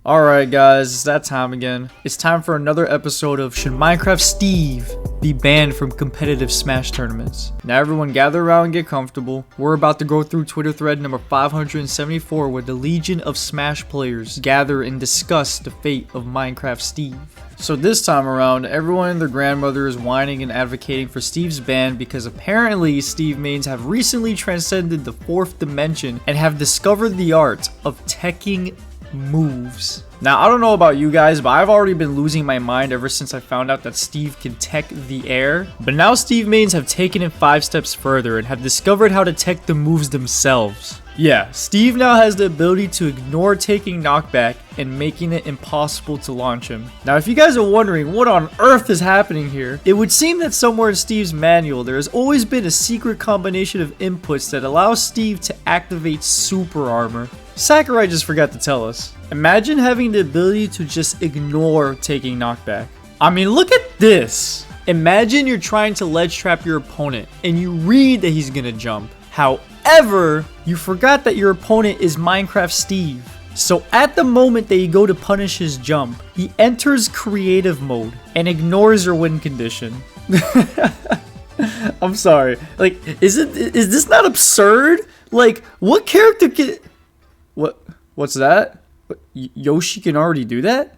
Alright guys, it's that time again. It's time for another episode of Should Minecraft Steve be banned from competitive Smash tournaments? Now everyone gather around and get comfortable. We're about to go through Twitter thread number 574 where the legion of Smash players gather and discuss the fate of Minecraft Steve. So this time around, everyone and their grandmother is whining and advocating for Steve's ban because apparently Steve mains have recently transcended the 4th dimension and have discovered the art of teching moves. Now I don't know about you guys, but I've already been losing my mind ever since I found out that Steve can tech the air. But now Steve mains have taken it 5 steps further and have discovered how to tech the moves themselves. Yeah, Steve now has the ability to ignore taking knockback and making it impossible to launch him. Now if you guys are wondering what on earth is happening here, it would seem that somewhere in Steve's manual there has always been a secret combination of inputs that allows Steve to activate super armor. Sakurai just forgot to tell us. Imagine having the ability to just ignore taking knockback. I mean, look at this. Imagine you're trying to ledge trap your opponent and you read that he's gonna jump. However, you forgot that your opponent is Minecraft Steve. So at the moment that you go to punish his jump, he enters creative mode and ignores your win condition. I'm sorry. Like, is this not absurd? Like, what character can... What's that? Yoshi can already do that?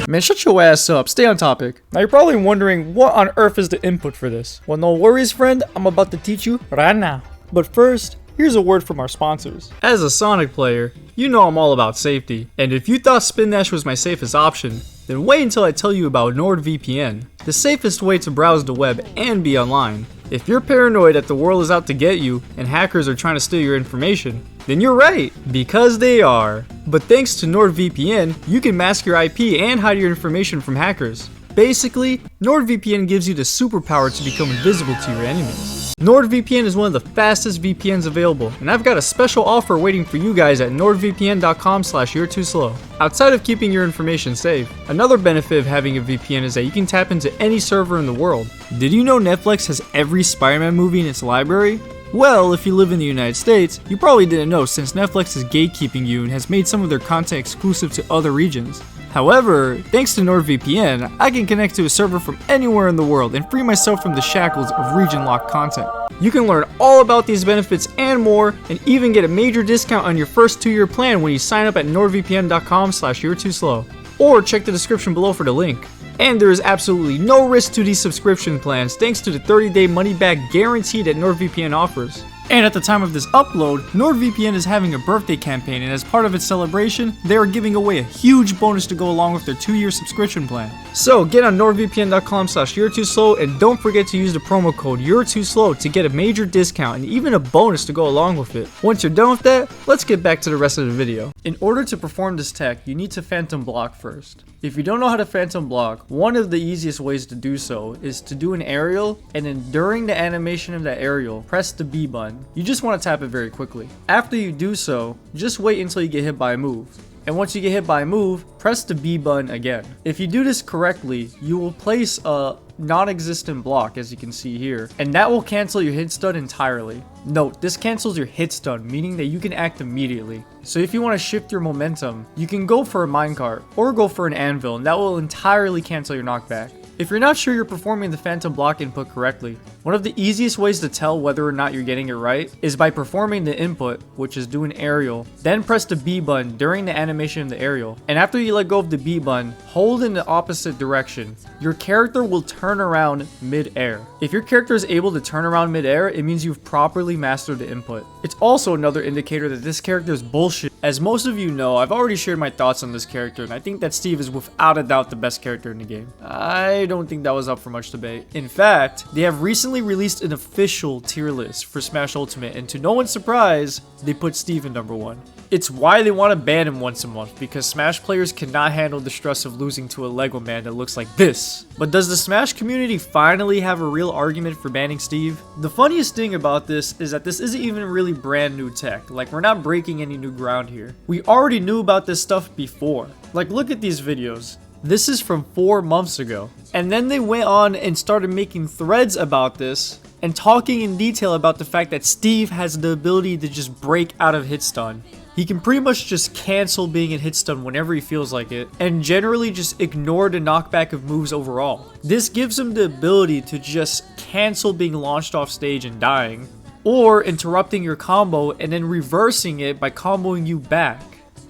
Man, shut your ass up. Stay on topic. Now you're probably wondering what on earth is the input for this. Well, no worries, friend. I'm about to teach you right now. But first, here's a word from our sponsors. As a Sonic player, you know I'm all about safety. And if you thought Spin Dash was my safest option, then wait until I tell you about NordVPN, the safest way to browse the web and be online. If you're paranoid that the world is out to get you and hackers are trying to steal your information, then you're right, because they are. But thanks to NordVPN, you can mask your IP and hide your information from hackers. Basically, NordVPN gives you the superpower to become invisible to your enemies. NordVPN is one of the fastest VPNs available, and I've got a special offer waiting for you guys at nordvpn.com/you're-too-slow. Outside of keeping your information safe, another benefit of having a VPN is that you can tap into any server in the world. Did you know Netflix has every Spider-Man movie in its library? Well, if you live in the United States, you probably didn't know since Netflix is gatekeeping you and has made some of their content exclusive to other regions. However, thanks to NordVPN, I can connect to a server from anywhere in the world and free myself from the shackles of region-locked content. You can learn all about these benefits and more, and even get a major discount on your first 2-year plan when you sign up at nordvpn.com/you're-too-slow. Or check the description below for the link. And there is absolutely no risk to these subscription plans thanks to the 30-day money-back guarantee that NordVPN offers. And at the time of this upload, NordVPN is having a birthday campaign, and as part of its celebration, they are giving away a huge bonus to go along with their 2-year subscription plan. So get on nordvpn.com/you're-too-slow and don't forget to use the promo code you're-too-slow to get a major discount and even a bonus to go along with it. Once you're done with that, let's get back to the rest of the video. In order to perform this tech, you need to phantom block first. If you don't know how to phantom block, one of the easiest ways to do so is to do an aerial, and then during the animation of that aerial, press the B button. You just want to tap it very quickly. After you do so, just wait until you get hit by a move. And once you get hit by a move, press the B button again. If you do this correctly, you will place a non-existent block, as you can see here, and that will cancel your hit stun entirely. Note, this cancels your hit stun, meaning that you can act immediately. So if you want to shift your momentum, you can go for a minecart or go for an anvil, and that will entirely cancel your knockback. If you're not sure you're performing the phantom block input correctly, one of the easiest ways to tell whether or not you're getting it right is by performing the input, which is do an aerial, then press the B button during the animation of the aerial. And after you let go of the B button, hold in the opposite direction. Your character will turn around mid-air. If your character is able to turn around mid-air, it means you've properly mastered the input. It's also another indicator that this character is bullshit. As most of you know, I've already shared my thoughts on this character, and I think that Steve is without a doubt the best character in the game. I don't think that was up for much debate. In fact, they have recently released an official tier list for Smash Ultimate, and to no one's surprise, they put Steve in number 1. It's why they want to ban him once a month, because Smash players cannot handle the stress of losing to a Lego man that looks like this. But does the Smash community finally have a real argument for banning Steve? The funniest thing about this is that this isn't even really brand new tech. Like, we're not breaking any new ground here. We already knew about this stuff before. Like, look at these videos. This is from 4 months ago. And then they went on and started making threads about this and talking in detail about the fact that Steve has the ability to just break out of hit stun. He can pretty much just cancel being in hit stun whenever he feels like it, and generally just ignore the knockback of moves overall. This gives him the ability to just cancel being launched off stage and dying, or interrupting your combo and then reversing it by comboing you back.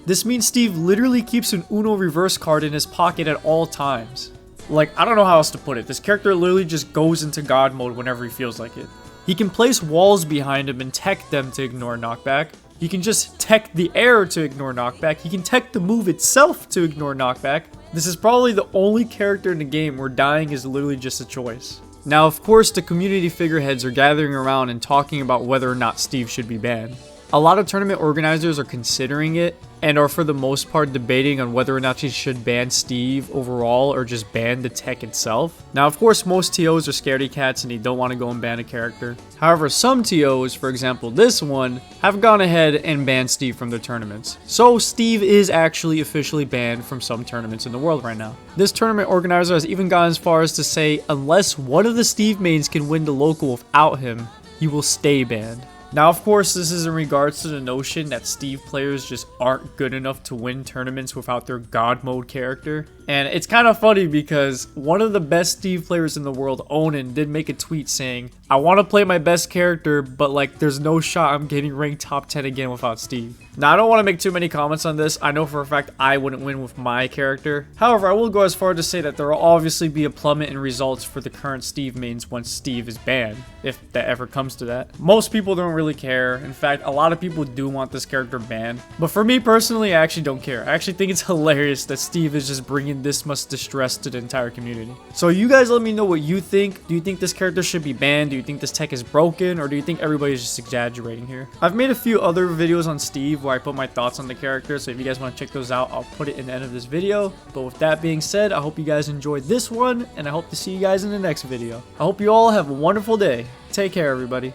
This means Steve literally keeps an Uno reverse card in his pocket at all times. Like, I don't know how else to put it. This character literally just goes into God mode whenever he feels like it. He can place walls behind him and tech them to ignore knockback. He can just tech the air to ignore knockback. He can tech the move itself to ignore knockback. This is probably the only character in the game where dying is literally just a choice. Now, of course, the community figureheads are gathering around and talking about whether or not Steve should be banned. A lot of tournament organizers are considering it and are for the most part debating on whether or not they should ban Steve overall or just ban the tech itself. Now, of course, most TOs are scaredy cats and they don't want to go and ban a character. However, some TOs, for example this one, have gone ahead and banned Steve from their tournaments. So Steve is actually officially banned from some tournaments in the world right now. This tournament organizer has even gone as far as to say unless one of the Steve mains can win the local without him, he will stay banned. Now, of course, this is in regards to the notion that Steve players just aren't good enough to win tournaments without their God mode character. And it's kind of funny because one of the best Steve players in the world, Onan, did make a tweet saying, I want to play my best character, but like there's no shot I'm getting ranked top 10 again without Steve. Now, I don't want to make too many comments on this. I know for a fact I wouldn't win with my character. However, I will go as far to say that there will obviously be a plummet in results for the current Steve mains once Steve is banned, if that ever comes to that. Most people don't really care. In fact, a lot of people do want this character banned. But for me personally, I actually don't care. I actually think it's hilarious that Steve is just bringing this much distress to the entire community. So you guys let me know what you think. Do you think this character should be banned? Do you think this tech is broken? Or do you think everybody's just exaggerating here? I've made a few other videos on Steve where I put my thoughts on the character. So if you guys want to check those out, I'll put it in the end of this video. But with that being said, I hope you guys enjoyed this one. And I hope to see you guys in the next video. I hope you all have a wonderful day. Take care, everybody.